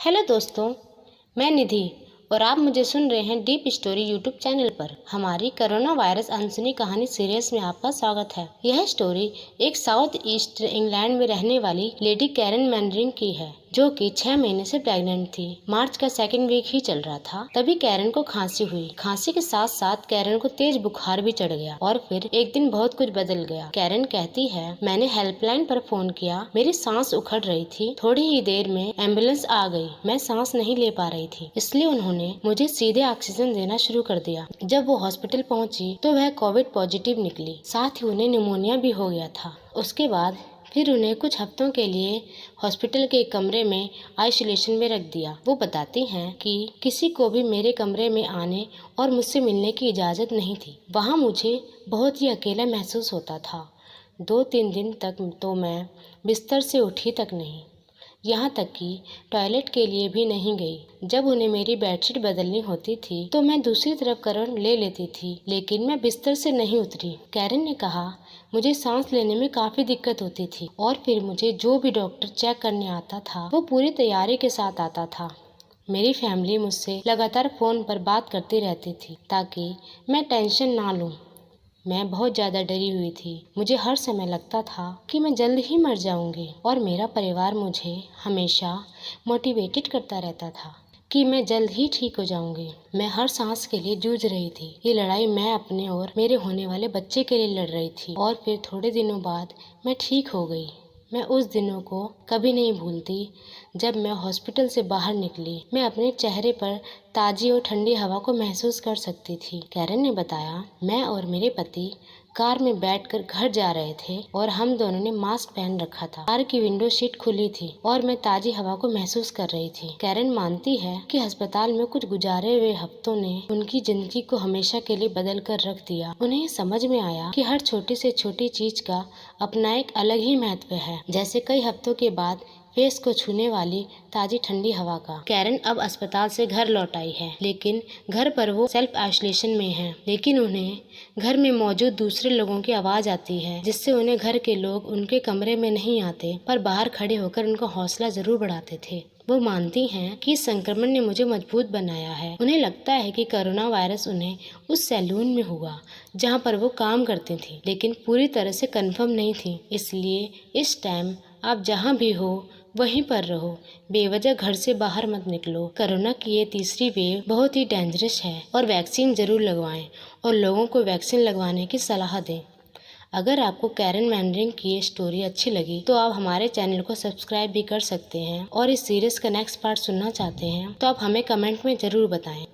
Hello दोस्तों, मैं निधि और आप मुझे सुन रहे हैं डीप स्टोरी यूट्यूब चैनल पर। हमारी कोरोना वायरस अनसुनी कहानी सीरीज में आपका स्वागत है। यह स्टोरी एक साउथ ईस्ट इंग्लैंड में रहने वाली लेडी कैरन मैनरिंग की है, जो कि 6 महीने से प्रेग्नेंट थी। मार्च का सेकंड वीक ही चल रहा था, तभी कैरन को खांसी हुई। खांसी के साथ साथ कैरन को तेज बुखार भी चढ़ गया और फिर एक दिन बहुत कुछ बदल गया। कैरन कहती है, मैंने हेल्पलाइन पर फोन किया, मेरी सांस उखड़ रही थी। थोड़ी ही देर में एम्बुलेंस आ गई। मैं सांस नहीं ले पा रही थी, इसलिए उन्होंने मुझे सीधे ऑक्सीजन देना शुरू कर दिया। जब वो हॉस्पिटल पहुंची तो वह कोविड पॉजिटिव निकली, साथ ही उन्हें निमोनिया भी हो गया था। उसके बाद फिर उन्हें कुछ हफ्तों के लिए हॉस्पिटल के एक कमरे में आइसोलेशन में रख दिया। वो बताती हैं कि किसी को भी मेरे कमरे में आने और मुझसे मिलने की इजाज़त नहीं थी। वहाँ मुझे बहुत ही अकेला महसूस होता था। 2-3 दिन तक तो मैं बिस्तर से उठी तक नहीं, यहाँ तक कि टॉयलेट के लिए भी नहीं गई। जब उन्हें मेरी बेडशीट बदलनी होती थी तो मैं दूसरी तरफ करवट ले लेती थी, लेकिन मैं बिस्तर से नहीं उतरी। कैरन ने कहा, मुझे सांस लेने में काफ़ी दिक्कत होती थी और फिर मुझे जो भी डॉक्टर चेक करने आता था वो पूरी तैयारी के साथ आता था। मेरी फैमिली मुझसे लगातार फ़ोन पर बात करती रहती थी ताकि मैं टेंशन ना लूँ। मैं बहुत ज़्यादा डरी हुई थी। मुझे हर समय लगता था कि मैं जल्द ही मर जाऊंगी और मेरा परिवार मुझे हमेशा मोटिवेटेड करता रहता था कि मैं जल्द ही ठीक हो जाऊंगी। मैं हर सांस के लिए जूझ रही थी। ये लड़ाई मैं अपने और मेरे होने वाले बच्चे के लिए लड़ रही थी और फिर थोड़े दिनों बाद मैं ठीक हो गई। मैं उस दिनों को कभी नहीं भूलती जब मैं हॉस्पिटल से बाहर निकली। मैं अपने चेहरे पर ताज़ी और ठंडी हवा को महसूस कर सकती थी। कैरन ने बताया, मैं और मेरे पति कार में बैठकर घर जा रहे थे और हम दोनों ने मास्क पहन रखा था। कार की विंडो सीट खुली थी और मैं ताज़ी हवा को महसूस कर रही थी। कैरन मानती है कि अस्पताल में कुछ गुजारे हुए हफ्तों ने उनकी जिंदगी को हमेशा के लिए बदल कर रख दिया। उन्हें समझ में आया कि हर छोटी से छोटी चीज का अपना एक अलग ही महत्व है, जैसे कई हफ्तों के बाद फेस को छूने वाली ताज़ी ठंडी हवा का। कैरन अब अस्पताल से घर लौट आई है, लेकिन घर पर वो सेल्फ आइसोलेशन में है। लेकिन उन्हें घर में मौजूद दूसरे लोगों की आवाज़ आती है, जिससे उन्हें घर के लोग उनके कमरे में नहीं आते, पर बाहर खड़े होकर उनका हौसला जरूर बढ़ाते थे। वो मानती हैं कि इस संक्रमण ने मुझे मजबूत बनाया है। उन्हें लगता है कि कोरोना वायरस उन्हें उस सैलून में हुआ जहाँ पर वो काम करती थी, लेकिन पूरी तरह से कंफर्म नहीं थी। इसलिए इस टाइम आप जहाँ भी हो वहीं पर रहो, बेवजह घर से बाहर मत निकलो। कोरोना की ये तीसरी वेव बहुत ही डेंजरस है और वैक्सीन जरूर लगवाएं और लोगों को वैक्सीन लगवाने की सलाह दें। अगर आपको कैरन मैनरिंग की ये स्टोरी अच्छी लगी तो आप हमारे चैनल को सब्सक्राइब भी कर सकते हैं और इस सीरीज़ का नेक्स्ट पार्ट सुनना चाहते हैं तो आप हमें कमेंट में ज़रूर बताएं।